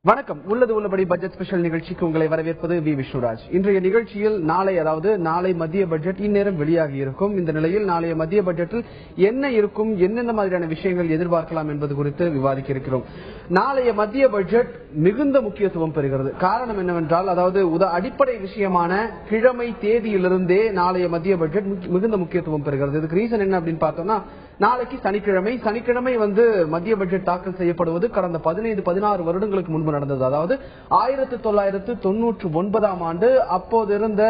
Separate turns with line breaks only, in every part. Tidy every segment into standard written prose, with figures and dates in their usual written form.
வணக்கம். உள்ளது உள்ளபடி பட்ஜெட் ஸ்பெஷல் நிகழ்ச்சிக்கு உங்களை வரவேற்பது வி விஷ்ணுராஜ். இன்றைய நிகழ்ச்சியில் நாளை மத்திய பட்ஜெட் இந்நேரம் வெளியாகி இருக்கும். இந்த நிலையில் நாளைய மத்திய பட்ஜெட்டில் என்ன இருக்கும், என்னென்ன மாதிரியான விஷயங்கள் எதிர்பார்க்கலாம் என்பது குறித்து விவாதிக்க இருக்கிறோம். நாளைய மத்திய பட்ஜெட் மிகுந்த முக்கியத்துவம் பெறுகிறது. காரணம் என்னவென்றால், அடிப்படை விஷயமான கிழமை தேதியிலிருந்தே நாளைய மத்திய பட்ஜெட் மிகுந்த முக்கியத்துவம் பெறுகிறது. இதுக்கு ரீசன் என்ன அப்படின்னு பார்த்தோம்னா, நாளைக்கு சனிக்கிழமை மத்திய பட்ஜெட் தாக்கல் செய்யப்படுவது கடந்த 15-16 வருடங்களுக்கு முன்பு நடந்தது. அதாவது 1999 ஆண்டு அப்போது இருந்த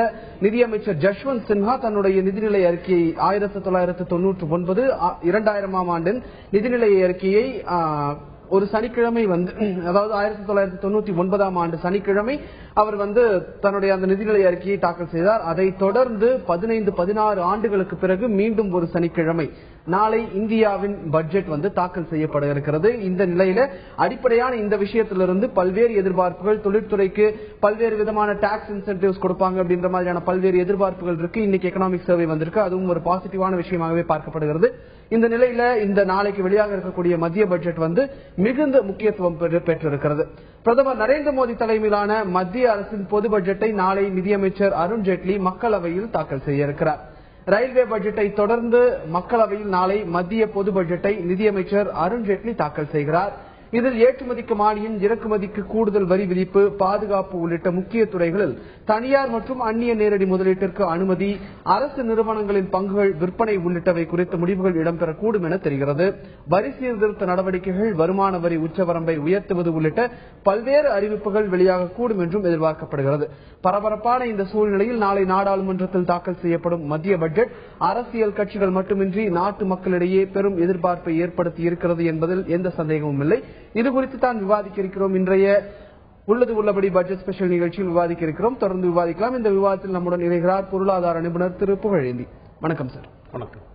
நிதியமைச்சர் ஜஷ்வந்த் சின்ஹா தன்னுடைய நிதிநிலை அறிக்கையை 1999 2000 ஆண்டின் நிதிநிலை அறிக்கையை ஒரு சனிக்கிழமை அதாவது 1999 ஆண்டு சனிக்கிழமை அவர் தன்னுடைய அந்த நிதிநிலை அறிக்கையை தாக்கல் செய்தார். அதை தொடர்ந்து 15-16 ஆண்டுகளுக்கு பிறகு மீண்டும் ஒரு சனிக்கிழமை நாளை இந்தியாவின் பட்ஜெட் தாக்கல் செய்யப்பட இருக்கிறது. இந்த நிலையில அடிப்படையான இந்த விஷயத்திலிருந்து பல்வேறு எதிர்பார்ப்புகள், தொழிற்துறைக்கு பல்வேறு விதமான டாக்ஸ் இன்சென்டிவ்ஸ் கொடுப்பாங்க அப்படின்ற மாதிரியான பல்வேறு எதிர்பார்ப்புகள் இருக்கு. இன்னைக்கு எக்கனாமிக் சர்வே வந்திருக்கு, அதுவும் ஒரு பாசிட்டிவான விஷயமாகவே பார்க்கப்படுகிறது. இந்த நிலையில இந்த நாளைக்கு வெளியாக இருக்கக்கூடிய மத்திய பட்ஜெட் மிகுந்த முக்கியத்துவம் பெற்றிருக்கிறது. பிரதமர் நரேந்திர மோடி தலைமையிலான மத்திய அரசின் பொது பட்ஜெட்டை நாளை நிதியமைச்சர் அருண்ஜேட்லி மக்களவையில் தாக்கல் செய்ய இருக்கிறார். ரயில்வே பட்ஜெட்டை தொடர்ந்து மக்களவையில் நாளை மத்திய பொது பட்ஜெட்டை நிதியமைச்சர் அருண்ஜேட்லி தாக்கல் செய்கிறார். இதில் ஏற்றுமதிக்கு மானியம், இறக்குமதிக்கு கூடுதல் வரி விதிப்பு, பாதுகாப்பு உள்ளிட்ட முக்கிய துறைகளில் தனியார் மற்றும் அந்நிய நேரடி முதலீட்டிற்கு அனுமதி, அரசு நிறுவனங்களின் பங்குகள் விற்பனை உள்ளிட்டவை குறித்த முடிவுகள் இடம்பெறக்கூடும் என தெரிகிறது. வரி சீர்திருத்த நடவடிக்கைகள், வருமான வரி உச்சவரம்பை உயர்த்துவது உள்ளிட்ட பல்வேறு அறிவிப்புகள் வெளியாகக்கூடும் என்றும் எதிர்பார்க்கப்படுகிறது. பரபரப்பான இந்த சூழ்நிலையில் நாளை நாடாளுமன்றத்தில் தாக்கல் செய்யப்படும் மத்திய பட்ஜெட் அரசியல் கட்சிகள் மட்டுமின்றி நாட்டு மக்களிடையே பெரும் எதிர்பார்ப்பை ஏற்படுத்தி இருக்கிறது என்பதில் எந்த சந்தேகமும் இல்லை. இது குறித்து தான் விவாதிக்க இருக்கிறோம். இன்றைய உள்ளது உள்ளபடி பட்ஜெட் ஸ்பெஷல் நிகழ்ச்சியில் விவாதிக்க இருக்கிறோம். தொடர்ந்து விவாதிக்கலாம். இந்த விவாதத்தில் நம்முடன் இணைகிறார் பொருளாதார நிபுணர் திரு புகழேந்தி. வணக்கம் சார்.
வணக்கம்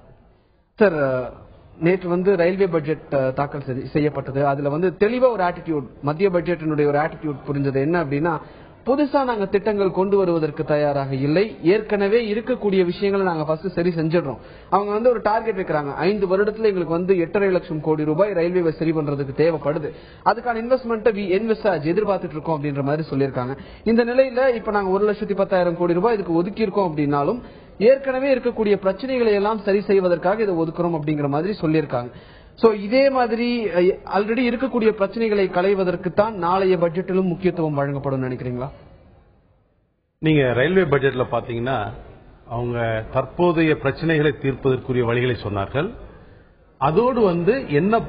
சார். நேற்று ரயில்வே பட்ஜெட் தாக்கல் செய்யப்பட்டது. அதுல தெளிவா ஒரு ஆட்டிடியூட், மத்திய பட்ஜெட்டினுடைய ஒரு ஆட்டிடியூட் புரிஞ்சது. என்ன அப்படின்னா, புதுசா நாங்க திட்டங்கள் கொண்டு வருவதற்கு தயாராக இல்லை, ஏற்கனவே இருக்கக்கூடிய விஷயங்களை நாங்க ஃபர்ஸ்ட் சரி செஞ்சிடறோம். அவங்க ஒரு டார்கெட் வைக்கிறாங்க, 5 வருடத்துல எங்களுக்கு 8.5 லட்சம் கோடி ரூபாய் ரயில்வே சரி பண்றதுக்கு தேவைப்படுது, அதுக்கான இன்வெஸ்ட்மெண்ட் எதிர்பார்த்துட்டு இருக்கோம் அப்படின்ற மாதிரி சொல்லியிருக்காங்க. இந்த நிலையில இப்ப நாங்க 1,10,000 கோடி ரூபாய் இதுக்கு ஒதுக்கி இருக்கோம் அப்படின்னாலும் ஏற்கனவே இருக்கக்கூடிய பிரச்சனைகளை எல்லாம் சரி செய்வதற்காக இதை ஒதுக்குறோம் அப்படிங்கிற மாதிரி சொல்லியிருக்காங்க. சோ இதே மாதிரி ஆல்ரெடி இருக்கக்கூடிய பிரச்சனைகளை களைவதற்கு தான் நாளைய பட்ஜெட்டிலும் முக்கியத்துவம் வழங்கப்படும் நினைக்கிறீங்களா?
நீங்க ரயில்வே பட்ஜெட்ல பாத்தீங்கன்னா, அவங்க தற்போதைய பிரச்சனைகளை தீர்ப்பதற்குரிய வழிகளை சொன்னார்கள். அதோடு என்ன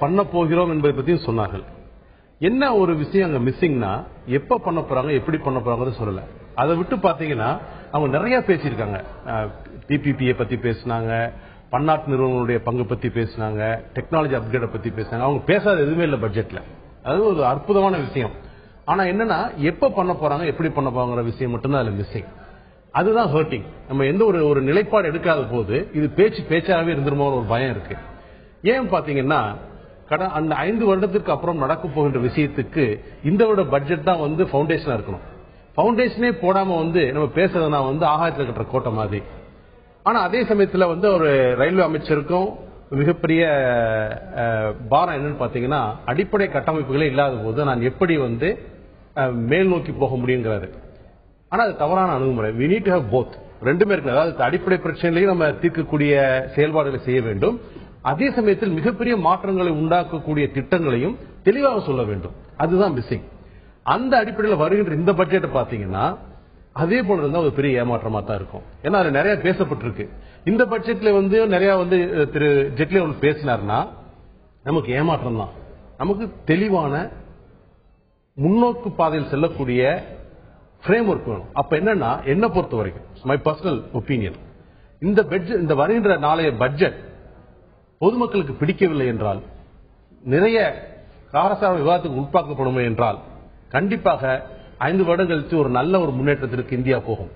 பண்ண போகிறோம் என்பதை பத்தியும் சொன்னார்கள். என்ன ஒரு விஷயம் அங்க மிஸ்ஸிங்னா, எப்ப பண்ண போறாங்க, எப்படி பண்ண போறாங்க சொல்லல. அதை விட்டு பாத்தீங்கன்னா அவங்க நிறைய பேசியிருக்காங்க. டிபிபியை பத்தி பேசினாங்க, பன்னாட்டு நிறுவனங்களுடைய பங்கு பத்தி பேசினாங்க, டெக்னாலஜி அப்கிரேட பத்தி பேசினாங்க. அவங்க பேசாத எதுவுமே இல்ல பட்ஜெட்ல. அது ஒரு அற்புதமான விஷயம். ஆனா என்னன்னா, எப்ப பண்ண போறாங்க, எப்படி பண்ண போறாங்கிற விஷயம் மட்டும்தான் அதுல மிஸ்ஸிங். அதுதான் ஹர்ட்டிங். நம்ம எந்த ஒரு நிலைப்பாடு எடுக்காத போது இது பேச்சாவே இருந்துருமோ ஒரு பயம் இருக்கு. ஏன் பாத்தீங்கன்னா, அந்த 5 வருடத்திற்கு அப்புறம் நடக்க போகின்ற விஷயத்துக்கு இந்த விட பட்ஜெட் தான் பவுண்டேஷனா இருக்கணும். பவுண்டேஷனே போடாம நம்ம பேசுறதுனா ஆகாயத்தில் கட்டுற கோட்டை மாதிரி. ஆனா அதே சமயத்துல ஒரு ரயில்வே அமைச்சருக்கும் மிகப்பெரிய பாரம் என்னன்னு பாத்தீங்கன்னா, அடிப்படை கட்டமைப்புகளே இல்லாத போது நான் எப்படி மேல் நோக்கி போக முடியுங்கிறாரு. ஆனா அது தவறான அணுகுமுறை. we need to have both. ரெண்டுமே இருக்கு. அதாவது அடிப்படை பிரச்சனைகளையும் நம்ம தீர்க்கக்கூடிய செயல்பாடுகளை செய்ய வேண்டும், அதே சமயத்தில் மிகப்பெரிய மாற்றங்களை உண்டாக்கக்கூடிய திட்டங்களையும் தெளிவாக சொல்ல வேண்டும். அதுதான் மிஸ்ஸிங். அந்த அடிப்படையில் வருகின்ற இந்த பட்ஜெட்டை பாத்தீங்கன்னா அதே போல இருந்தா ஒரு பெரிய ஏமாற்றமா தான் இருக்கும். ஏன்னா அது நிறைய பேசப்பட்டிருக்கு. இந்த பட்ஜெட்ல நிறைய திரு ஜெட்லி அவர்கள் பேசினார்னா நமக்கு ஏமாற்றம் தான். நமக்கு தெளிவான முன்னோக்கு பாதையில் செல்லக்கூடிய ஃப்ரேம் ஒர்க் வேணும். அப்ப என்னன்னா, என்ன பொறுத்த வரைக்கும் மை பர்சனல் ஒப்பீனியன், இந்த வருகின்ற நாளைய பட்ஜெட் பொதுமக்களுக்கு பிடிக்கவில்லை என்றால், நிறைய காரசார விவாதத்துக்கு உட்பாக்கப்படும் என்றால், கண்டிப்பாக 5 வருடம் கழித்து ஒரு நல்ல ஒரு முன்னேற்றத்திற்கு இந்தியா போகும்.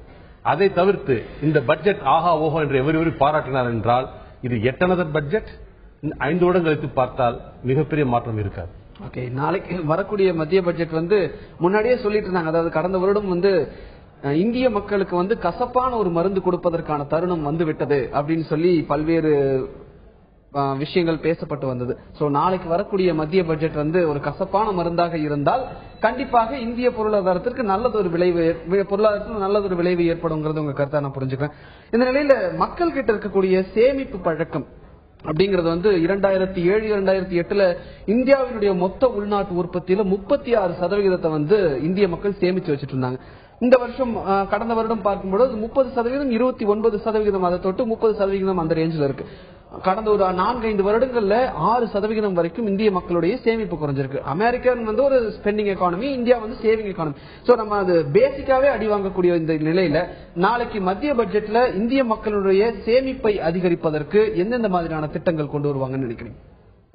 அதை தவிர்த்து இந்த பட்ஜெட் ஆகா ஓஹோ என்று எவரி பாராட்டினார் என்றால், இது எட்டனதர் பட்ஜெட். 5 வருடம் கழித்து பார்த்தால் மிகப்பெரிய மாற்றம் இருக்காது.
ஓகே, நாளைக்கு வரக்கூடிய மத்திய பட்ஜெட் முன்னாடியே சொல்லிட்டு இருந்தாங்க. அதாவது கடந்த வருடம் இந்திய மக்களுக்கு கசப்பான ஒரு மருந்து கொடுப்பதற்கான தருணம் விட்டது அப்படின்னு சொல்லி பல்வேறு விஷயங்கள் பேசப்பட்டு வந்தது. சோ நாளைக்கு வரக்கூடிய மத்திய பட்ஜெட் வந்து ஒரு கசப்பான மருந்தாக இருந்தால் கண்டிப்பாக இந்திய பொருளாதாரத்திற்கு நல்லதொரு விளைவு ஏற்படுங்கிறது உங்க கருத்தா நான் புரிஞ்சுக்கிறேன். இந்த நிலையில மக்கள் கிட்ட இருக்கக்கூடிய சேமிப்பு பழக்கம் அப்படிங்கறது வந்து 2007-2008 இந்தியாவினுடைய மொத்த உள்நாட்டு உற்பத்தியில 36% வந்து இந்திய மக்கள் சேமிச்சு வச்சிட்டு இருந்தாங்க. இந்த வருஷம் கடந்த வருடம் பார்க்கும்போது 30%, 29% அதை தொட்டு 30% அந்த ரேஞ்சில் இருக்கு. கடந்த ஒரு 4-5 வருடங்கள்ல 6% வரைக்கும் இந்திய மக்களுடைய சேமிப்பு குறைஞ்சிருக்கு. அமெரிக்கன் வந்து ஒரு ஸ்பெண்டிங் எக்கானமி, இந்தியா வந்து சேவிங் எக்கானமி. சோ நம்ம அது பேசிக்காவே அடி வாங்கக்கூடிய இந்த நிலையில நாளைக்கு மத்திய பட்ஜெட்ல இந்திய மக்களுடைய சேமிப்பை அதிகரிப்பதற்கு எந்தெந்த மாதிரியான திட்டங்கள் கொண்டு வருவாங்கன்னு நினைக்கிறீங்க?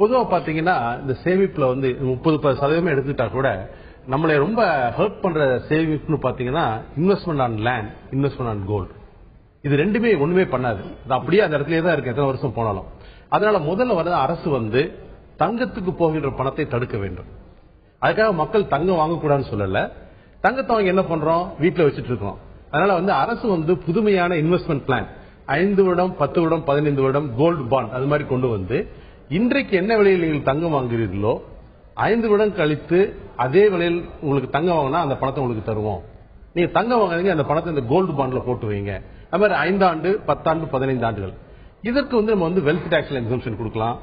பொதுவா பாத்தீங்கன்னா இந்த சேமிப்புல வந்து 30% எடுத்துட்டா கூட நம்மளை ரொம்ப ஹர்ட் பண்ற சேவிங்ஸ்னு பாத்தீங்கன்னா investment on land, investment on gold. இது ரெண்டுமே ஒண்ணுமே பண்ணாது. அது அப்படியே அந்த இடத்துலயே தான் இருக்கு எத்தனை வருஷம் போனாலும். அதனால முதல்ல வர அரசு வந்து தங்கத்துக்கு போகின்ற பணத்தை தடுக்க வேண்டும். அதுக்காக மக்கள் தங்கம் வாங்கக்கூடாதுன்னு சொல்லல. தங்கத்தை அவங்க என்ன பண்றோம், வீட்டுல வச்சுட்டு இருக்கோம். அதனால வந்து அரசு வந்து புதுமையான இன்வெஸ்ட்மெண்ட் பிளான் 5 வருடம், 10 வருடம், 15 வருடம் கோல்டு பாண்ட் அது மாதிரி கொண்டு வந்து இன்றைக்கு என்ன விலையில் நீங்கள் தங்கம் வாங்குறீர்களோ 5 வருடம் கழித்து அதே விலையில் உங்களுக்கு தங்கம் வாங்கினா அந்த பணத்தை உங்களுக்கு தருவோம். நீங்க தங்கம் வாங்குறீங்க, அந்த பணத்தை இந்த கோல்டு பாண்ட்ல போட்டு வைங்க. அது மாதிரி 5 ஆண்டு, 10 ஆண்டு, 15 ஆண்டுகள். இதற்கு வந்து நம்ம வந்து வெல்த் டாக்ஸ்ல எக்ஸம்ஷன் கொடுக்கலாம்,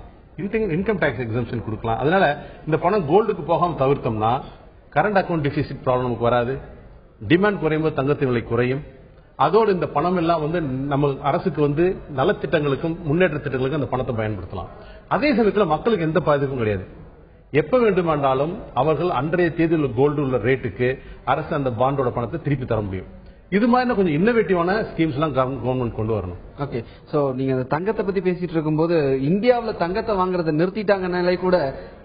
இன்கம் டாக்ஸ் எக்ஸம்ஷன் கொடுக்கலாம். அதனால இந்த பணம் கோல்டுக்கு போகாம தவிர்த்தோம்னா கரண்ட் அக்கௌண்ட் டெபிசிட் ப்ராப்ளம் நமக்கு வராது. டிமாண்ட் குறையும் போது தங்கத்தின் விலை குறையும். அதோடு இந்த பணம் எல்லாம் வந்து நம்ம அரசுக்கு வந்து நலத்திட்டங்களுக்கும் முன்னேற்ற திட்டங்களுக்கும் அந்த பணத்தை பயன்படுத்தலாம். அதே சமயத்தில் மக்களுக்கு எந்த பாதிப்பும் கிடையாது. எப்ப வேண்டுமானாலும் அவர்கள் அன்றைய தேதியில் கோல்டு உள்ள ரேட்டுக்கு அரசு அந்த பாண்டோட பணத்தை திருப்பி தர முடியும். இது மாதிரி கொஞ்சம் இன்னோவேட்டிவான ஸ்கீம்ஸ் எல்லாம் கவர்மெண்ட் கொண்டு வரணும்.
ஓகே, சோ நீங்க தங்கத்தை பத்தி பேசிட்டு இருக்கும்போது இந்தியாவில் தங்கத்தை வாங்குறத நிறுத்திட்டாங்கனாலே கூட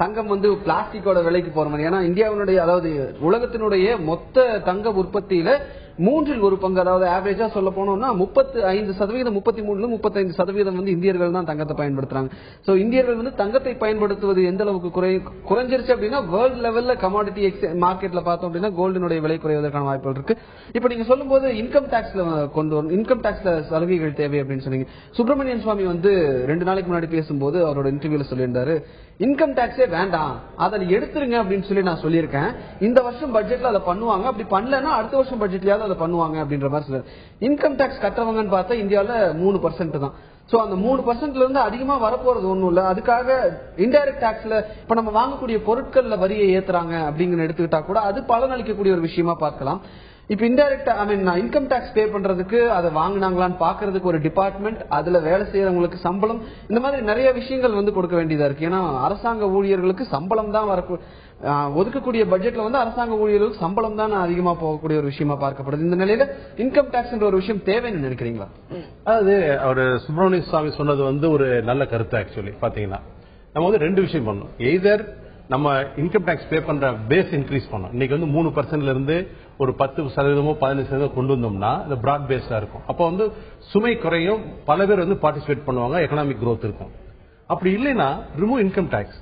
தங்கம் வந்து பிளாஸ்டிக்கோட விலைக்கு போற மாதிரி. ஏன்னா இந்தியாவினுடைய அதாவது உலகத்தினுடைய மொத்த தங்க உற்பத்தியில 1/3 அதாவது ஆவரேஜா சொல்ல போனோம்னா 35%, 33-35% வந்து இந்தியர்கள் தான் தங்கத்தை பயன்படுத்துறாங்க. சோ இந்தியர்கள் வந்து தங்கத்தை பயன்படுத்துவது எந்த அளவுக்கு குறைஞ்சிருச்சு அப்படின்னா வேர்ல்ட் லெவல்ல கமாடிட்டி மார்க்கெட்ல பார்த்தோம் அப்படின்னா கோல்டினுடைய விலை குறைவதற்கான வாய்ப்புகள் இருக்கு. இப்ப நீங்க சொல்லும் போது இன்கம் டாக்ஸ்ல கொண்டு வரும், இன்கம் டாக்ஸ்ல சலுகைகள் தேவை அப்படின்னு சொன்னீங்க. சுப்பிரமணியன் சுவாமி வந்து 2 நாளைக்கு முன்னாடி பேசும்போது அவரோட இன்டர்வியூல சொல்லியிருந்தாரு, இன்கம் டாக்ஸே வேண்டாம், அதை எடுத்துருங்க அப்படின்னு சொல்லி நான் சொல்லியிருக்கேன். இந்த வருஷம் பட்ஜெட்ல அதை பண்ணுவாங்க, அப்படி பண்ணலன்னா அடுத்த வருஷம் பட்ஜெட்லயாவது அதை பண்ணுவாங்க அப்படின்ற மாதிரி சொல்றாரு. இன்கம் டாக்ஸ் கட்டுறவங்கன்னு பார்த்தா இந்தியாவில 3% தான். சோ அந்த 3% இருந்து அதிகமா வரப்போறது ஒண்ணும் இல்ல. அதுக்காக இன்டைரக்ட் டாக்ஸ்ல இப்ப நம்ம வாங்கக்கூடிய பொருட்கள்ல வரியை ஏத்துறாங்க அப்படிங்கன்னு எடுத்துக்கிட்டா கூட அது பலனளிக்கக்கூடிய ஒரு விஷயமா பார்க்கலாம். இப்ப இன்டைரக்ட் இன்கம் டாக்ஸ் பே பண்றதுக்கு அதை வாங்கினாங்களான்னு பாக்குறதுக்கு ஒரு டிபார்ட்மெண்ட், அதுல வேலை செய்யறவங்களுக்கு சம்பளம், இந்த மாதிரி நிறைய விஷயங்கள் வந்து கொடுக்க வேண்டியதா இருக்கு. ஏன்னா அரசாங்க ஊழியர்களுக்கு சம்பளம் தான் ஒதுக்கக்கூடிய பட்ஜெட்ல வந்து அரசாங்க ஊழியர்களுக்கு சம்பளம் தான் அதிகமா போகக்கூடிய ஒரு விஷயமா பார்க்கப்படுது. இந்த நிலையில இன்கம் டாக்ஸ் ஒரு விஷயம் தேவைன்னு நினைக்கிறீங்களா?
அதாவது அவர் சுப்பிரமணிய சுவாமி சொன்னது வந்து ஒரு நல்ல கருத்து. ஆக்சுவலி பாத்தீங்கன்னா நம்ம வந்து 2 விஷயம் பண்ணணும். எய்தர் நம்ம இன்கம் டாக்ஸ் பே பண்ற பேஸ் இன்க்ரீஸ் பண்ணோம். இன்னைக்கு வந்து 3% இருந்து ஒரு 10%, 15% கொண்டு வந்தோம்னா அது பிராட் பேஸ்டா இருக்கும். அப்ப வந்து சுமை குறையும், பல பேர் வந்து பார்ட்டிசிபேட் பண்ணுவாங்க, எக்கனாமிக் growth இருக்கும். அப்படி இல்லைன்னா ரிமூவ் இன்கம் டாக்ஸ்,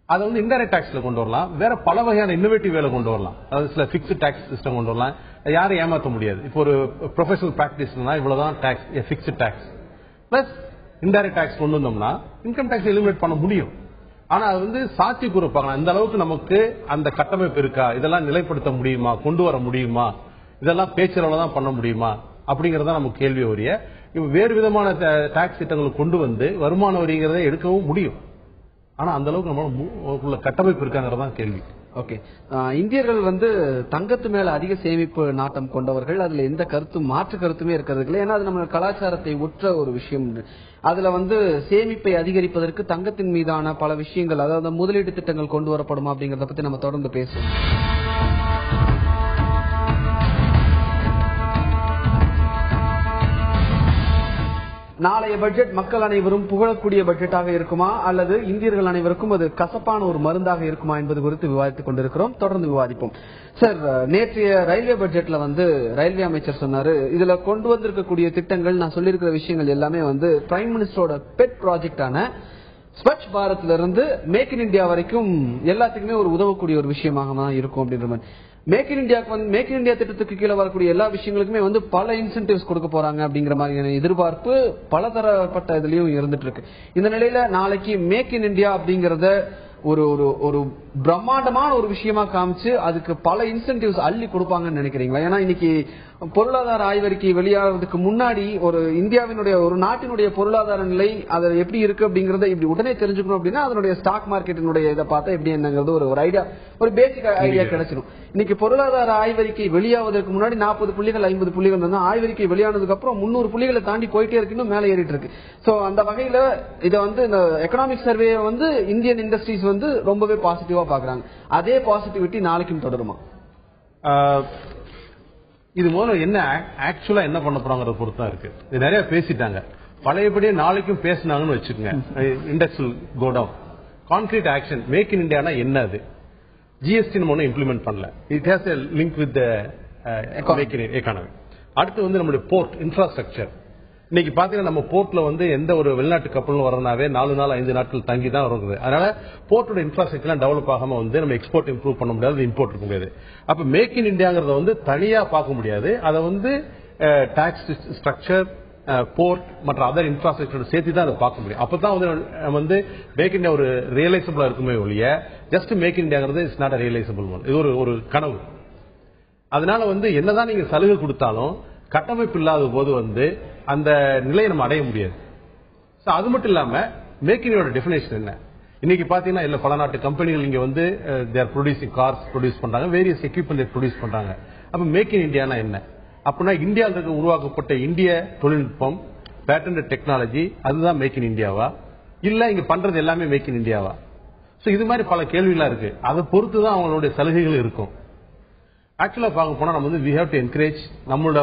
அதை வந்து இன்டைரக்ட் டாக்ஸ்ல கொண்டு வரலாம். வேற பல வகையான இன்னோவேட்டிவ் வேலை கொண்டு வரலாம். அதாவது சில பிக்ஸ்ட் டாக்ஸ் சிஸ்டம் கொண்டு வரலாம். யாரும் ஏமாற்ற முடியாது. இப்போ ஒரு ப்ரொஃபஷனல் பிராக்டிஸ்னா இவ்வளவுதான் tax, fixed tax plus indirect tax கொண்டு வந்தோம்னா இன்கம் டாக்ஸ் எலிமினேட் பண்ண முடியும். ஆனா அது வந்து சாட்சி கூறப்பாங்க, இந்த அளவுக்கு நமக்கு அந்த கட்டமைப்பு இருக்கா, இதெல்லாம் நிலைப்படுத்த முடியுமா, கொண்டு வர முடியுமா, இதெல்லாம் பேச்சளவுல தான் பண்ண முடியுமா அப்படிங்கறத நமக்கு கேள்வி வரிய. இப்ப வேறு விதமான டாக்ஸ் திட்டங்களை கொண்டு வந்து வருமான வரிங்கிறத எடுக்கவும் முடியும். ஆனா அந்த அளவுக்கு நம்ம கட்டமைப்பு இருக்காங்கிறதான் கேள்வி.
ஓகே, இந்தியர்கள் வந்து தங்கத்து மேல அதிக சேமிப்பு நாட்டம் கொண்டவர்கள். அதுல எந்த கருத்தும் மாற்று கருத்துமே இருக்கிறது இல்லை. ஏன்னா அது நம்ம கலாச்சாரத்தை ஒற்ற ஒரு விஷயம். அதுல வந்து சேமிப்பை அதிகரிப்பதற்கு தங்கத்தின் மீதான பல விஷயங்கள், அதாவது முதலீட்டு திட்டங்கள் கொண்டு வரப்படுமா அப்படிங்கறத பத்தி நம்ம தொடர்ந்து பேசுவோம். நாளைய பட்ஜெட் மக்கள் அனைவரும் புகழக்கூடிய பட்ஜெட்டாக இருக்குமா அல்லது இந்தியர்கள் அனைவருக்கும் அது கசப்பான ஒரு மருந்தாக இருக்குமா என்பது குறித்து விவாதித்துக் கொண்டிருக்கிறோம். தொடர்ந்து விவாதிப்போம். சார், நேற்றைய ரயில்வே பட்ஜெட்ல வந்து ரயில்வே அமைச்சர் சொன்னாரு, இதுல கொண்டு வந்திருக்கக்கூடிய திட்டங்கள், நான் சொல்லியிருக்கிற விஷயங்கள் எல்லாமே வந்து பிரைம் மினிஸ்டரோட பெட் ப்ராஜெக்டான ஸ்வச் பாரத்ல இருந்து மேக் இன் இந்தியா வரைக்கும் எல்லாத்துக்குமே ஒரு உதவக்கூடிய ஒரு விஷயமாக தான் இருக்கும் அப்படின்ற மாதிரி. மேக் இன் இந்தியா திட்டத்துக்கு கீழே வரக்கூடிய எல்லா விஷயங்களுக்குமே வந்து பல இன்சென்டிவ்ஸ் கொடுக்க போறாங்க அப்படிங்கிற மாதிரியான எதிர்பார்ப்பு பல தரப்பட்ட இதுலயும் இருந்துட்டு இருக்கு. இந்த நிலையில நாளைக்கு மேக் இன் இந்தியா அப்படிங்கறத ஒரு பிரம்மாண்டமான ஒரு விஷயமா காமிச்சு அதுக்கு பல இன்சென்டிவ்ஸ் அள்ளி கொடுப்பாங்கன்னு நினைக்கிறீங்களா? ஏன்னா இன்னைக்கு பொருளாதார ஆய்வறிக்கை வெளியாகிறதுக்கு முன்னாடி ஒரு இந்தியாவினுடைய ஒரு நாட்டினுடைய பொருளாதார நிலை அது எப்படி இருக்கு அப்படிங்கறத இப்படி உடனே தெரிஞ்சுக்கணும் அப்படின்னா அதனுடைய ஸ்டாக் மார்க்கெட்டினுடைய இதை பார்த்தா எப்படி என்னங்கிறது ஒரு ஐடியா, ஒரு பேசிக் ஐடியா கிடைச்சிடும். இன்னைக்கு பொருளாதார ஆய்வறிக்கை வெளியாவதற்கு முன்னாடி 40 புள்ளிகள் 50 புள்ளிகள் இருந்தா ஆய்வறிக்கை வெளியானதுக்கு அப்புறம் 300 புள்ளிகளை தாண்டி போயிட்டே இருக்குன்னு மேலே ஏறிட்டு இருக்கு. சோ அந்த வகையில இதை வந்து இந்த எக்கனாமிக் சர்வே வந்து இந்தியன் இண்டஸ்ட்ரீஸ் வந்து ரொம்பவே பாசிட்டிவா பாக்குறாங்க. அதே பாசிட்டிவிட்டி நாளைக்கும் தொடருமா?
இது முதல்ல என்ன ஆக்சுவலா என்ன பண்ண போறாங்கிறத பொறுத்து தான் இருக்கு. இது நிறைய பேசிட்டாங்க, பழையபடியே நாளைக்கும் பேசினாங்கன்னு வச்சுக்கோங்க, index will go down. Concrete action make in இந்தியானா என்ன? அது ஜிஎஸ்டி நம்ம ஒன்னும் இம்ப்ளிமெண்ட் பண்ணல. It has a link with make in economy. அடுத்து வந்து நம்மளுடைய போர்ட் இன்ஃப்ராஸ்ட்ரக்சர். இன்னைக்கு பாத்தீங்கன்னா நம்ம போர்ட்ல வந்து எந்த ஒரு வெளிநாட்டு கப்பலும் வரனாவே 4 நாள் 5 நாட்கள் தங்கி தான் வருது. அதனால போர்ட்டோட இன்ஃப்ராஸ்ட்ரக்சர் டெவலப் ஆகாம வந்து நம்ம எக்ஸ்போர்ட் இம்ப்ரூவ் பண்ண முடியாது, இம்போர்ட் இருக்க முடியாது. அப்ப மேக் இன் இந்தியாங்கிறத வந்து தனியா பார்க்க முடியாது. அதை வந்து டாக்ஸ் ஸ்ட்ரக்சர், போர்ட் மற்ற அதர் இன்ஃப்ராஸ்ட்ரக்சர் சேர்த்து தான் அதை பார்க்க முடியும். அப்பதான் வந்து மேக் இந்தியா ஒரு ரியலைசபிளா இருக்குமே ஒழிய ஜஸ்ட் மேக் இந்தியாங்கிறது இட்ஸ் நாட் ரியலைசபிள் ஒன். இது ஒரு கனவு. அதனால வந்து என்னதான் நீங்க சலுகை கொடுத்தாலும் கட்டமைப்பு இல்லாத போது வந்து அந்த நிலையை நம்ம அடைய முடியாது. அது மட்டும் இல்லாம மேக் இன் இந்தியா டெஃபினேஷன் என்ன? இன்னைக்கு பாத்தீங்கன்னா இல்ல பல நாட்டு கம்பெனிகள் இங்க வந்து தேர் ப்ரொடியூசிங் கார்ஸ் ப்ரொடியூஸ் பண்றாங்க, வேரியஸ் எக்யூப்மெண்ட் ப்ரொடியூஸ் பண்றாங்க. அப்ப மேக் இன் இந்தியானா என்ன? அப்படின்னா இந்தியாவில் உருவாக்கப்பட்ட இந்திய தொழில்நுட்பம், பேட்டன்ட் டெக்னாலஜி, அதுதான் மேக் இன் இந்தியாவா? இல்ல இங்க பண்றது எல்லாமே மேக் இன் இந்தியாவா? இது மாதிரி பல கேள்விகளா இருக்கு. அதை பொறுத்துதான் அவங்களுடைய சலுகைகள் இருக்கும். ஆக்சுவலா பார்க்க போனா நம்ம வந்து we have to encourage நம்மளோட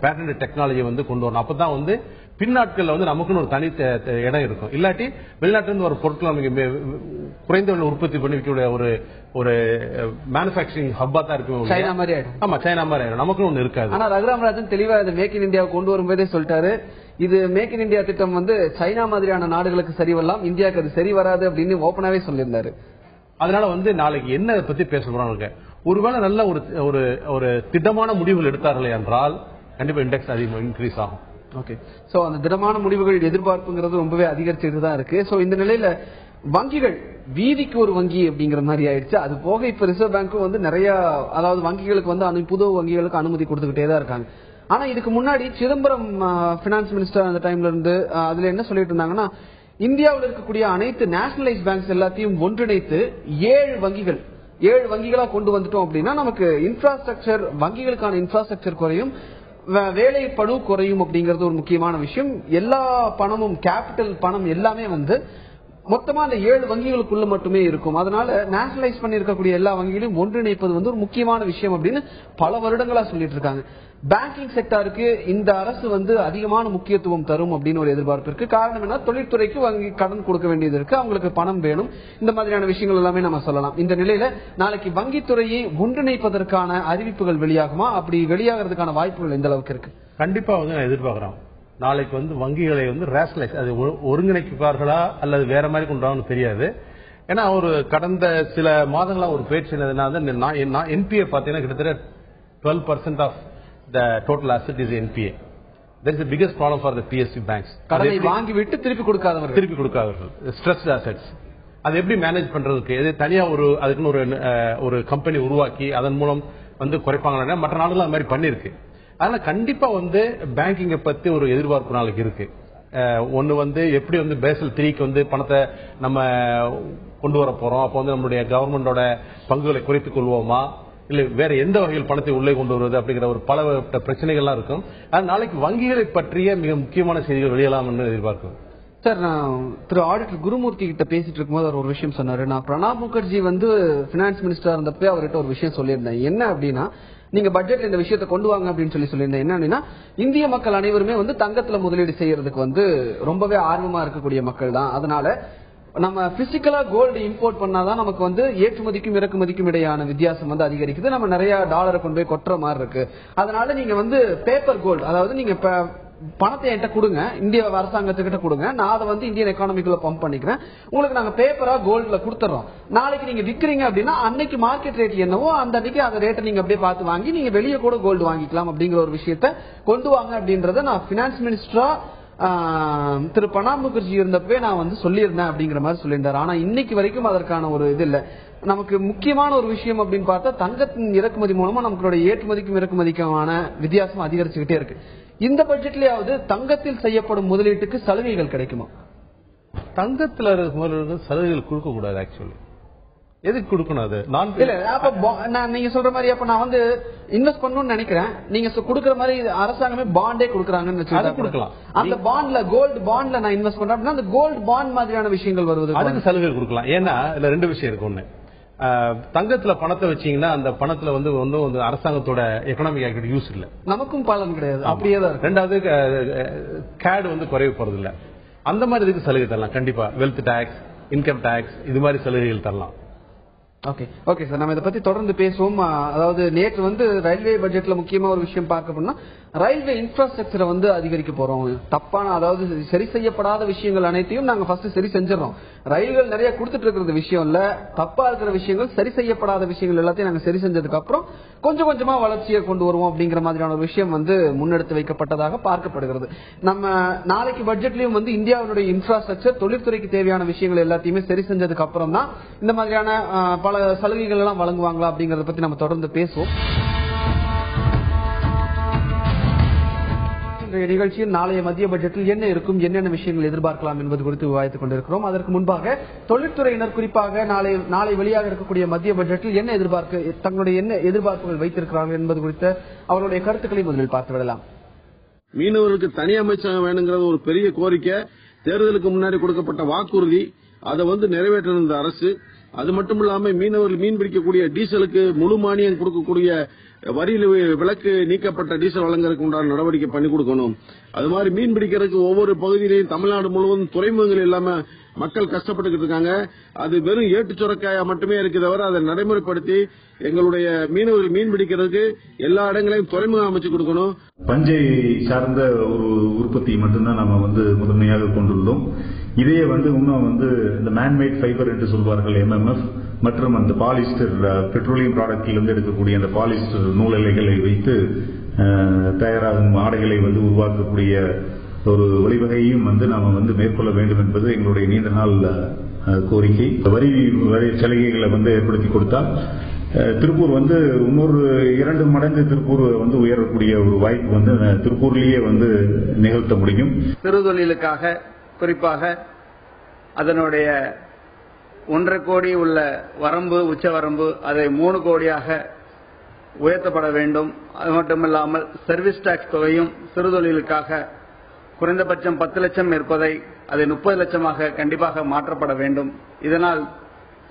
பேட்டன்ட் டெக்னாலஜியை வந்து கொண்டு வரணும். அப்பதான் வந்து பின்னாட்கள்ல வந்து நமக்குன்னு ஒரு தனி இடம் இருக்கும். இல்லாட்டி வெளிநாட்டுல இருந்து ஒரு பொருட்கள் நமக்கு குறைந்த விலை உற்பத்தி பண்ணிக்கூடிய ஒரு மேனுபேக்சரிங் ஹப்பா தான் இருக்கும்.
சைனா மாதிரி ஆயிடும்.
ஆமா, சைனா மாதிரி ஆயிடும். நமக்குன்னு ஒண்ணு இருக்காது.
ஆனா ரகுராமராஜன் தெளிவா மேக் இன் இந்தியா கொண்டு வரும்போதே சொல்லிட்டாரு, இது மேக் இன் இந்தியா திட்டம் வந்து சைனா மாதிரியான நாடுகளுக்கு சரி வரலாம், இந்தியாவுக்கு அது சரி வராது அப்படின்னு ஓபனாவே சொல்லியிருந்தாரு.
அதனால வந்து நாளைக்கு என்ன பத்தி பேச போறாங்க, ஒருவேளை நல்ல ஒரு திட்டமான முடிவுகள் எடுத்தார்களே என்றால் கண்டிப்பா இண்டெக்ஸ் அதிகமாக இன்க்ரீஸ் ஆகும்.
ஓகே, சோ அந்த திடமான முடிவுகள் எதிர்பார்ப்புங்கிறது ரொம்பவே அதிகரிச்சுட்டு தான் இருக்கு. சோ இந்த நிலையில வங்கிகள் வீதிக்கு ஒரு வங்கி அப்படிங்கிற மாதிரி ஆயிடுச்சு. அது போக இப்ப ரிசர்வ் பேங்க்கும் வந்து நிறைய, அதாவது வங்கிகளுக்கு வந்து புது வங்கிகளுக்கு அனுமதி கொடுத்துக்கிட்டே தான் இருக்காங்க. ஆனா இதுக்கு முன்னாடி சிதம்பரம் பினான்ஸ் மினிஸ்டர் அந்த டைம்ல இருந்து அதுல என்ன சொல்லிட்டு இருந்தாங்கன்னா, இந்தியாவில் இருக்கக்கூடிய அனைத்து நேஷனலைஸ் பேங்க்ஸ் எல்லாத்தையும் ஒன்றிணைத்து 7 வங்கிகளா கொண்டு வந்துட்டோம் அப்படின்னா நமக்கு இன்ஃப்ராஸ்ட்ரக்சர், வங்கிகளுக்கான இன்ஃப்ராஸ்ட்ரக்சர் குறையும், வேலை பணு குறையும் அப்படிங்கறது ஒரு முக்கியமான விஷயம். எல்லா பணமும், கேபிட்டல் பணம் எல்லாமே வந்து மொத்தமா அந்த 7 வங்கிகளுக்குள்ள மட்டுமே இருக்கும். அதனால நேஷனலைஸ் பண்ணி இருக்கக்கூடிய எல்லா வங்கிகளையும் ஒன்றிணைப்பது வந்து ஒரு முக்கியமான விஷயம் அப்படின்னு பல வருடங்களா சொல்லிட்டு இருக்காங்க. பேங்கிங் செக்டாருக்கு இந்த அரசு வந்து அதிகமான முக்கியத்துவம் தரும் அப்படின்னு ஒரு எதிர்பார்ப்பு இருக்கு. காரணம் என்ன, தொழில்துறைக்கு வங்கி கடன் கொடுக்க வேண்டியது இருக்கு, அவங்களுக்கு பணம் வேணும், இந்த மாதிரியான விஷயங்கள் எல்லாமே நம்ம சொல்லலாம். இந்த நிலையில நாளைக்கு வங்கித்துறையை ஒன்றிணைப்பதற்கான அறிவிப்புகள் வெளியாகுமா? அப்படி வெளியாகிறதுக்கான வாய்ப்புகள் எந்த அளவுக்கு இருக்கு?
கண்டிப்பா வந்து நான் எதிர்பார்க்கிறோம். நாளைக்கு வந்து வங்கிகளை வந்து ரேஷனலைஸ், அது ஒருங்கிணைப்பார்களா அல்லது வேற மாதிரி கொண்டான்னு தெரியாது. ஏன்னா ஒரு கடந்த சில மாதங்களா ஒரு பேச்சு என்னதுன்னா, என்பிஏ பாத்தீங்கன்னா கிட்டத்தட்ட 12% of the total asset is NPA. That is the biggest problem for the PSU banks.
கடனை வாங்கி விட்டு திருப்பி கொடுக்காதவர்கள்
stressed assets. அதை எப்படி மேனேஜ் பண்றதுக்கு இது தனியா அதுக்குன்னு ஒரு கம்பெனி உருவாக்கி அதன் மூலம் வந்து குறைப்பாங்க. மற்ற நாடுகள் அது மாதிரி பண்ணிருக்கு. அதனால கண்டிப்பா வந்து பேங்கிங்கை பத்தி ஒரு எதிர்பார்ப்பு நாளைக்கு இருக்கு. ஒன்னு வந்து எப்படி வந்து பேசல் 3க்கு வந்து பணத்தை நம்ம கொண்டு வர போறோம், அப்ப வந்து நம்மளுடைய கவர்மெண்டோட பங்குகளை குறைத்துக் கொள்வோமா, இல்ல வேற எந்த வகையில் பணத்தை உள்ளே கொண்டு வருவது அப்படிங்கிற ஒரு பல பிரச்சனைகள்லாம் இருக்கும். நாளைக்கு வங்கிகளை பற்றிய மிக முக்கியமான செய்திகள் வெளியலாம் என்று எதிர்பார்க்கிறோம்.
சார், நான் திரு ஆடிட்டர் குருமூர்த்தி கிட்ட பேசிட்டு இருக்கும்போது அவர் ஒரு விஷயம் சொன்னாரு. நான் பிரணாப் முகர்ஜி வந்து பினான்ஸ் மினிஸ்டர் இருந்தப்ப அவர்கிட்ட ஒரு விஷயம் சொல்லியிருந்தேன். என்ன அப்படின்னா, நீங்க பட்ஜெட்ல இந்த விஷயத்தை கொண்டு வாங்க அப்படின்னு சொல்லியிருந்தேன். என்ன அப்படின்னா, இந்திய மக்கள் அனைவருமே வந்து தங்கத்துல முதலீடு செய்யறதுக்கு வந்து ரொம்பவே ஆர்வமா இருக்கக்கூடிய மக்கள் தான். அதனால நம்ம பிசிக்கலா கோல்டு இம்போர்ட் பண்ணாதான் நமக்கு வந்து ஏற்றுமதிக்கும் இறக்குமதிக்கும் இடையான வித்தியாசம் வந்து அதிகரிக்குது. நம்ம நிறைய டாலரை கொண்டு போய் கொட்டுற மாதிரி இருக்கு. அதனால நீங்க வந்து பேப்பர் கோல்டு, அதாவது நீங்க பணத்தை என்கிட்ட கொடுங்க, இந்திய அரசாங்கத்துக்கிட்ட கொடுங்க, நான் அதை வந்து இந்தியன் எக்கானமிக்குள்ள பம்ப் பண்ணிக்கிறேன், உங்களுக்கு நாங்க பேப்பரா கோல்ட்ல கொடுத்துறோம், நாளைக்கு நீங்க விக்கிறீங்க அப்படின்னா அன்னைக்கு மார்க்கெட் ரேட் என்னவோ அந்த அன்னைக்கு அந்த ரேட்டை நீங்க அப்படியே பார்த்து வாங்கி நீங்க வெளியே கூட கோல்டு வாங்கிக்கலாம் அப்படிங்கிற ஒரு விஷயத்த கொண்டு வாங்க அப்படின்றத நான் பினான்ஸ் மினிஸ்டரா திரு பிரணாப் முகர்ஜி இருந்தப்பவே நான் வந்து சொல்லியிருந்தேன் அப்படிங்கிற மாதிரி சொல்லியிருந்தாரு. ஆனா இன்னைக்கு வரைக்கும் அதற்கான ஒரு இது இல்ல. நமக்கு முக்கியமான ஒரு விஷயம் அப்படின்னு பார்த்தா தங்கத்தின் இறக்குமதி மூலமா நம்மளுடைய ஏற்றுமதிக்கும் இறக்குமதிக்குமான வித்தியாசம் அதிகரிச்சுக்கிட்டே இருக்கு. இந்த பட்ஜெட்லயாவது தங்கத்தில் செய்யப்படும் முதலீட்டுக்கு சலுகைகள் கிடைக்குமா?
தங்கத்துல சலுகைகள் கொடுக்க கூடாது. ஆக்சுவலி எதுக்கு கொடுக்கணும்? அது
நீங்க சொல்ற மாதிரி அப்ப நான் வந்து இன்வெஸ்ட் பண்ணணும்னு நினைக்கிறேன், நீங்க கொடுக்கற மாதிரி அரசாங்கமே பாண்டே கொடுக்கறாங்கன்னு கொடுக்கலாம். அந்த பாண்ட்ல கோல்டு பாண்ட்ல நான் இன்வெஸ்ட் பண்றேன் அப்படின்னா அந்த கோல்டு பாண்ட் மாதிரியான விஷயங்கள் வருவது
அதுக்கு சலுகை கொடுக்கலாம். ஏன்னா இதுல ரெண்டு விஷயம் இருக்கு. ஒண்ணு, தங்கத்துல பணத்தை வச்சீங்கன்னா அந்த பணத்துல வந்து அரசாங்கத்தோட எக்கனாமிக் ஆக்டிவிட்டி யூஸ் இல்ல, நமக்கும் பலன் கிடையாது, அப்படியே தான். ரெண்டாவது கேட் வந்து குறைவு போறது இல்ல. அந்த மாதிரி இதுக்கு சலுகை தரலாம். கண்டிப்பா வெல்த் டாக்ஸ், இன்கம் டாக்ஸ், இது மாதிரி சலுகைகள் தரலாம்.
ஓகே சார், நம்ம இதை பத்தி தொடர்ந்து பேசுவோம். அதாவது நேற்று வந்து ரயில்வே பட்ஜெட்ல முக்கியமா ஒரு விஷயம் பார்க்க போனா ரயில்வே இன்ஃப்ராஸ்ட்ரக்சரை வந்து அதிகரிக்க போறோம். தப்பான அதாவது சரி செய்யப்படாத விஷயங்கள் அனைத்தையும் நாங்க ஃபர்ஸ்ட் சரி செஞ்சிடறோம். ரயில்கள் நிறைய கொடுத்துட்டு இருக்கிறது விஷயம் இல்ல, தப்பா இருக்கிற விஷயங்கள் சரி செய்யப்படாத விஷயங்கள் எல்லாத்தையும் நாங்க சரி செஞ்சதுக்கு அப்புறம் கொஞ்சம் கொஞ்சமா வளர்ச்சியை கொண்டு வருவோம் அப்படிங்கிற மாதிரியான ஒரு விஷயம் வந்து முன்னெடுத்து வைக்கப்பட்டதாக பார்க்கப்படுகிறது. நம்ம நாளைக்கு பட்ஜெட்லயும் வந்து இந்தியாவுடைய இன்ஃப்ராஸ்ட்ரக்சர் தொழில்துறைக்கு தேவையான விஷயங்கள் எல்லாத்தையுமே சரி செஞ்சதுக்கு அப்புறம் தான் இந்த மாதிரியான பல சலுகைகள் எல்லாம் வழங்குவாங்களா அப்படிங்கறத பத்தி நம்ம தொடர்ந்து பேசுவோம். நிகழ்ச்சியில் நாளைய மத்திய பட்ஜெட்டில் என்ன இருக்கும், என்னென்ன விஷயங்கள் எதிர்பார்க்கலாம் என்பது குறித்து விவாதித்துக் கொண்டிருக்கிறோம். அதற்கு முன்பாக தொழில்துறையினர் குறிப்பாக நாளை வெளியாக இருக்கக்கூடிய மத்திய பட்ஜெட்டில் என்ன தங்களுடைய என்ன எதிர்பார்ப்புகள் வைத்திருக்கிறார்கள் என்பது குறித்த அவருடைய கருத்துக்களை முதலில் பார்த்து விடலாம்.
மீனவர்களுக்கு தனி அமைச்சகம் வேணுங்கிறது ஒரு பெரிய கோரிக்கை. தேர்தலுக்கு முன்னாடி கொடுக்கப்பட்ட வாக்குறுதி அதை வந்து நிறைவேற்ற இந்த அரசு. அது மட்டும் இல்லாம மீனவர்கள் மீன் பிடிக்கக்கூடிய டீசலுக்கு முழு மானியம் கொடுக்கக்கூடிய வரியில் விலக்கு நீக்கப்பட்ட டீசல் வழங்குறதுக்கு உண்டான நடவடிக்கை பண்ணி கொடுக்கணும். அது மாதிரி மீன் பிடிக்கிறதுக்கு ஒவ்வொரு பகுதியிலையும் தமிழ்நாடு முழுவதும் துறைமுகங்கள் இல்லாம மக்கள் கஷ்டப்பட்டு இருக்காங்க. அது வெறும் ஏட்டு சுரக்காயா மட்டுமே இருக்கு தவிர அதை நடைமுறைப்படுத்தி எங்களுடைய மீனவர்கள் மீன் பிடிக்கிறதுக்கு எல்லா இடங்களையும் துறைமுகம் அமைச்சு கொடுக்கணும்.
பஞ்சை சார்ந்த ஒரு உற்பத்தி மட்டும்தான் நம்ம வந்து முதன்மையாக கொண்டுள்ளோம். இதே வந்து இன்னும் வந்து இந்த மேன்மேட் ஃபைபர் என்று சொல்வார்கள் MMF மற்றும் அந்த பாலிஸ்டர் பெட்ரோலியம் ப்ராடக்டிலிருந்து எடுக்கக்கூடிய அந்த பாலிஸ்டர் நூலிலைகளை வைத்து தயாராகும் ஆடைகளை வந்து உருவாக்கக்கூடிய ஒரு வழிவகையும் வந்து நாம வந்து மேற்கொள்ள வேண்டும் என்பது எங்களுடைய நீண்ட நாள் கோரிக்கை. வரி சலுகைகளை வந்து ஏற்படுத்தி கொடுத்தால் திருப்பூர் வந்து இன்னொரு 2 மடங்கு திருப்பூர் வந்து உயரக்கூடிய ஒரு வாய்ப்பு வந்து திருப்பூர்லேயே வந்து நிகழ்த்த முடியும்.
சிறு தொழிலுக்காக குறிப்பாக அதனுடைய 1.5 கோடி உள்ள வரம்பு உச்ச வரம்பு அதை 3 கோடியாக உயர்த்தப்பட வேண்டும். அது மட்டுமில்லாமல் சர்வீஸ் டாக்ஸ் தொகையும் சிறு தொழிலுக்காக குறைந்தபட்சம் 10 லட்சம் இருப்பதை அதை 30 லட்சமாக கண்டிப்பாக மாற்றப்பட வேண்டும். இதனால்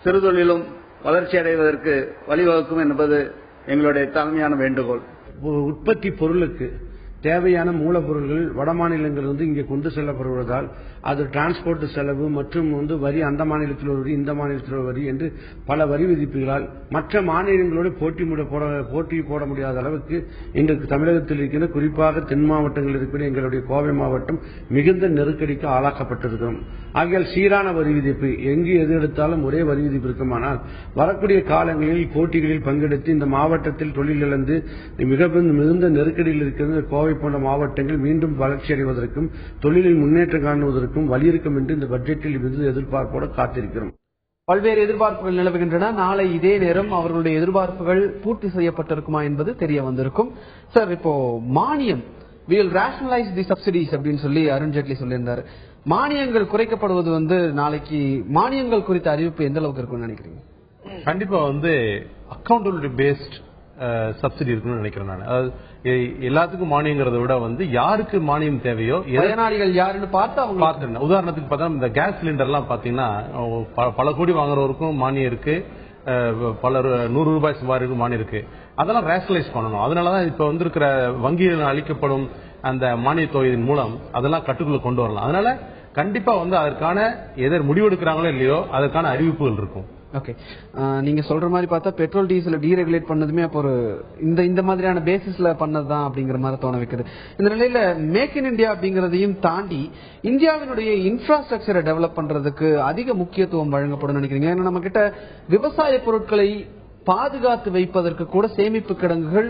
சிறு தொழிலும் வளர்ச்சி அடைவதற்கு வழிவகுக்கும் என்பது எங்களுடைய தலைமையான வேண்டுகோள்.
உற்பத்தி பொருளுக்கு தேவையான மூலப்பொருட்கள் வட மாநிலங்களிலிருந்து இங்கே கொண்டு செல்லப்படுவதால் அது டிரான்ஸ்போர்ட் செலவு மற்றும் வந்து வரி அந்த மாநிலத்தில் ஒரு வரி இந்த மாநிலத்தில் ஒரு வரி என்று பல வரி விதிப்புகளால் மற்ற மாநிலங்களோடு போட்டி போட முடியாத அளவுக்கு எங்களுக்கு தமிழகத்தில் இருக்கின்ற குறிப்பாக தென் மாவட்டங்களில் இருக்கிற எங்களுடைய கோவை மாவட்டம் மிகுந்த நெருக்கடிக்கு ஆளாக்கப்பட்டிருக்கிறோம். ஆகையால் சீரான வரி விதிப்பு எங்கு எது எடுத்தாலும் ஒரே வரி விதிப்பு இருக்குமானால் வரக்கூடிய காலங்களில் போட்டிகளில் பங்கெடுத்து இந்த மாவட்டத்தில் தொழில் இழந்து மிகுந்த நெருக்கடியில் இருக்கிற கோவை போன்ற மாவட்டங்கள் மீண்டும் வளர்ச்சி அடைவதற்கும் தொழிலில் முன்னேற்றம் காணுவதற்கும் வலியிருக்கும் என்று இந்த பட்ஜெட்டில் இருந்து எதிர்பார்ப்போடு காத்திருக்கிறோம்.
பல்வேறு எதிர்பார்ப்புகள் நிலவுகின்றன. நாளை இதே நேரம் அவர்களுடைய எதிர்பார்ப்புகள் பூர்த்தி செய்யப்பட்டிருக்குமா என்பது தெரிய வந்திருக்கும். சார், இப்போ மானியம் we will rationalize the subsidies அப்படின்னு சொல்லி அருண்ஜேட்லி சொல்லியிருந்தாரு. மானியங்கள் குறைக்கப்படுவது வந்து நாளைக்கு மானியங்கள் குறித்த அறிவிப்பு எந்த அளவுக்கு இருக்கும்னு நினைக்கிறீங்க?
கண்டிப்பா வந்து அக்கௌண்டபிலிட்டி பேஸ்ட் சப்சிடி இருக்குன்னு நினைக்கிறேன் நான். எல்லாத்துக்கும் மானியங்கிறத விட வந்து யாருக்கு மானியம் தேவையோ
பயனாளிகள் யாருன்னு பார்த்து
உதாரணத்துக்கு பார்த்தா இந்த கேஸ் சிலிண்டர் எல்லாம் பாத்தீங்கன்னா பல கோடி வாங்குறவருக்கும் மானியம் இருக்கு, பல 100 ரூபாய் சுமாருக்கு மானியம் இருக்கு. அதெல்லாம் ரேஷனலைஸ் பண்ணணும். அதனாலதான் இப்ப வந்திருக்கிற வங்கியில் அளிக்கப்படும் அந்த மானிய தொகையின் மூலம் அதெல்லாம் கட்டுக்குள்ள கொண்டு வரலாம். அதனால கண்டிப்பா வந்து அதற்கான எதிர் முடிவெடுக்கிறாங்களோ இல்லையோ அதற்கான அறிவிப்புகள் இருக்கும்.
ஓகே, நீங்க சொல்ற மாதிரி பார்த்தா பெட்ரோல் டீசல் டீரெகுலேட் பண்ணதுமே அப்போ ஒரு இந்த மாதிரியான பேசிஸ்ல பண்ணதுதான் அப்படிங்கிற மாதிரி தோண வைக்குது. இந்த நிலையில மேக் இன் இந்தியா அப்படிங்கறதையும் தாண்டி இந்தியாவினுடைய இன்ஃப்ராஸ்ட்ரக்சரை டெவலப் பண்றதுக்கு அதிக முக்கியத்துவம் வழங்கப்படும் நினைக்கிறீங்க? ஏன்னா நம்ம கிட்ட விவசாய பொருட்களை பாதுகாத்து வைப்பதற்கு கூட சேமிப்பு கிடங்குகள்,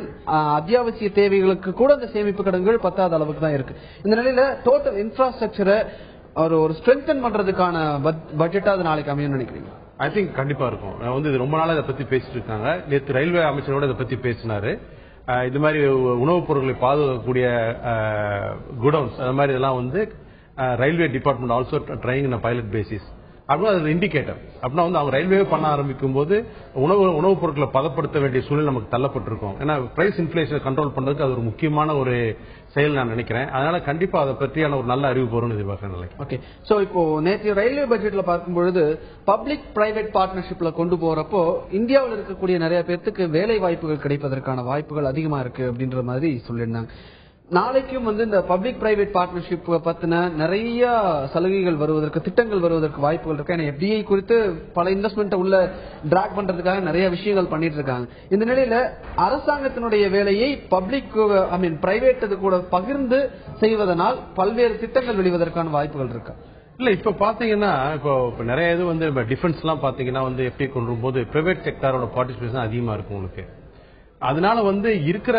அத்தியாவசிய தேவைகளுக்கு கூட அந்த சேமிப்பு கிடங்குகள் பத்தாத அளவுக்கு தான் இருக்கு. இந்த நிலையில டோட்டல் இன்ஃப்ராஸ்ட்ரக்சரை ஒரு ஸ்ட்ரெங்தன் பண்றதுக்கான பட்ஜெட்டா அது நாளைக்கு அமையும் நினைக்கிறீங்க?
ஐ திங்க் கண்டிப்பா இருக்கும். இது ரொம்ப நாளா இதை பத்தி பேசிட்டு இருக்காங்க. நேற்று ரயில்வே அமைச்சரோட இதை பத்தி பேசினாரு. இது மாதிரி உணவுப் பொருட்களை பாதுகாக்கக்கூடிய குடவுன்ஸ் அது மாதிரி இதெல்லாம் வந்து ரயில்வே டிபார்ட்மெண்ட் ஆல்சோ ட்ரைங் இன் பைலட் பேசிஸ் அப்படின்னா அது இண்டிகேட்டர். அப்படின்னா வந்து அவங்க ரயில்வே பண்ண ஆரம்பிக்கும் போது உணவுப் பொருட்களை பதப்படுத்த வேண்டிய சூழ்நிலை நமக்கு தள்ளப்பட்டிருக்கும். ஏன்னா பிரைஸ் இன்ஃபிளேஷனை கண்ட்ரோல் பண்றதுக்கு அது ஒரு முக்கியமான ஒரு செயல் நான் நினைக்கிறேன். அதனால கண்டிப்பா அதை பற்றியான ஒரு நல்ல அறிவு வரும்னு எதிர்பார்க்கிறேன்.
ஓகே, சோ இப்போ நேற்று ரயில்வே பட்ஜெட்ல பார்க்கும்பொழுது பப்ளிக் பிரைவேட் பார்ட்னர்ஷிப்ல கொண்டு போறப்போ இந்தியாவில் இருக்கக்கூடிய நிறைய பேருக்கு வேலை வாய்ப்புகள் கிடைப்பதற்கான வாய்ப்புகள் அதிகமா இருக்கு அப்படின்ற மாதிரி சொல்லியிருந்தாங்க. நாளைக்கும் வந்து இந்த பப்ளிக் பிரைவேட் பார்ட்னர்ஷிப் பத்தின நிறைய சலுகைகள் வருவதற்கு, திட்டங்கள் வருவதற்கு வாய்ப்புகள் இருக்கு. ஏன்னா எஃப்டிஐ குறித்து பல இன்வெஸ்ட்மெண்ட் உள்ள டிராக் பண்றதுக்காக நிறைய விஷயங்கள் பண்ணிட்டு இருக்காங்க. இந்த நிலையில அரசாங்கத்தினுடைய வேலையை பப்ளிக் பிரைவேட் கூட பகிர்ந்து செய்வதனால் பல்வேறு திட்டங்கள் வெளிவதற்கான வாய்ப்புகள் இருக்கு.
இல்ல இப்ப பாத்தீங்கன்னா இப்போ நிறைய இது வந்து டிஃபென்ஸ் எல்லாம் பாத்தீங்கன்னா வந்து எப்படி கொண்டு போது பிரைவேட் செக்டாரோட பார்ட்டிசிபேஷன் அதிகமா இருக்கும் உங்களுக்கு. அதனால வந்து இருக்கிற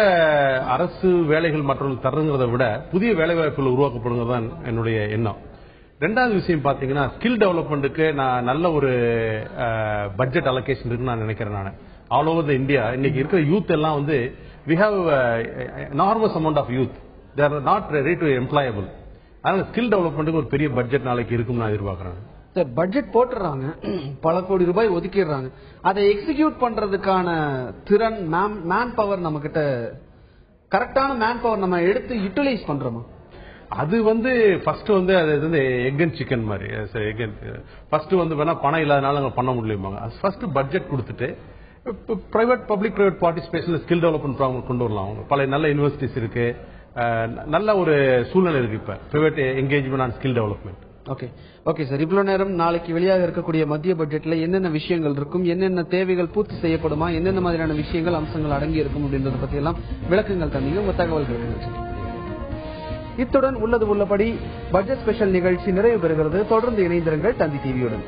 அரசு வேலைகள் மற்றவர்களுக்கு தரங்கிறத விட புதிய வேலை வாய்ப்புகள் உருவாக்கப்படுங்கிறது தான் என்னுடைய எண்ணம். ரெண்டாவது விஷயம் பாத்தீங்கன்னா ஸ்கில் டெவலப்மெண்ட்டுக்கு நான் நல்ல ஒரு பட்ஜெட் அலோகேஷன் இருக்குன்னு நான் நினைக்கிறேன். நான் ஆல் ஓவர் த இந்தியா இன்னைக்கு இருக்கிற யூத் எல்லாம் வந்து we have enormous amount of youth, they are not ready to employable. அதனால ஸ்கில் டெவலப்மெண்ட்டுக்கு ஒரு பெரிய பட்ஜெட் நாளைக்கு இருக்கும்னு நான் எதிர்பார்க்கிறேன்.
சார், பட்ஜெட் போட்டுறாங்க, பல கோடி ரூபாய் ஒதுக்கிடுறாங்க, அதை எக்ஸிக்யூட் பண்றதுக்கான திறன், மேன் பவர் நம்ம கிட்ட கரெக்டான மேன் பவர் நம்ம எடுத்து யூட்டிலைஸ் பண்றோமா?
அது வந்து ஃபர்ஸ்ட் வந்து அது வந்து எக் அண்ட் சிக்கன் மாதிரி. ஃபர்ஸ்ட் வந்து வேணா பணம் இல்லாதனால அங்க பண்ண முடியுமாங்க. ஃபர்ஸ்ட் பட்ஜெட் கொடுத்துட்டு public private participation skill development program கொண்டு வரலாம். பல நல்ல யூனிவர்சிட்டிஸ் இருக்கு, நல்ல ஒரு சூழ்நிலை இருக்கு இப்ப private engagement on skill development.
Okay sir, இவ்வளவு நேரம் நாளைக்கு வெளியாக இருக்கக்கூடிய மத்திய பட்ஜெட்ல என்னென்ன விஷயங்கள் இருக்கும், என்னென்ன தேவைகள் பூர்த்தி செய்யப்படுமா, என்னென்ன மாதிரியான விஷயங்கள் அம்சங்கள் அடங்கி இருக்கும் அப்படின்றத பத்தி எல்லாம் விளக்கங்கள் தந்தீங்க. உங்க தகவல்கள் இத்துடன் உள்ளது உள்ளபடி பட்ஜெட் ஸ்பெஷல் நிகழ்ச்சி நிறைவு பெறுகிறது. தொடர்ந்து இணைந்திருங்கள் தந்தி டிவியுடன்.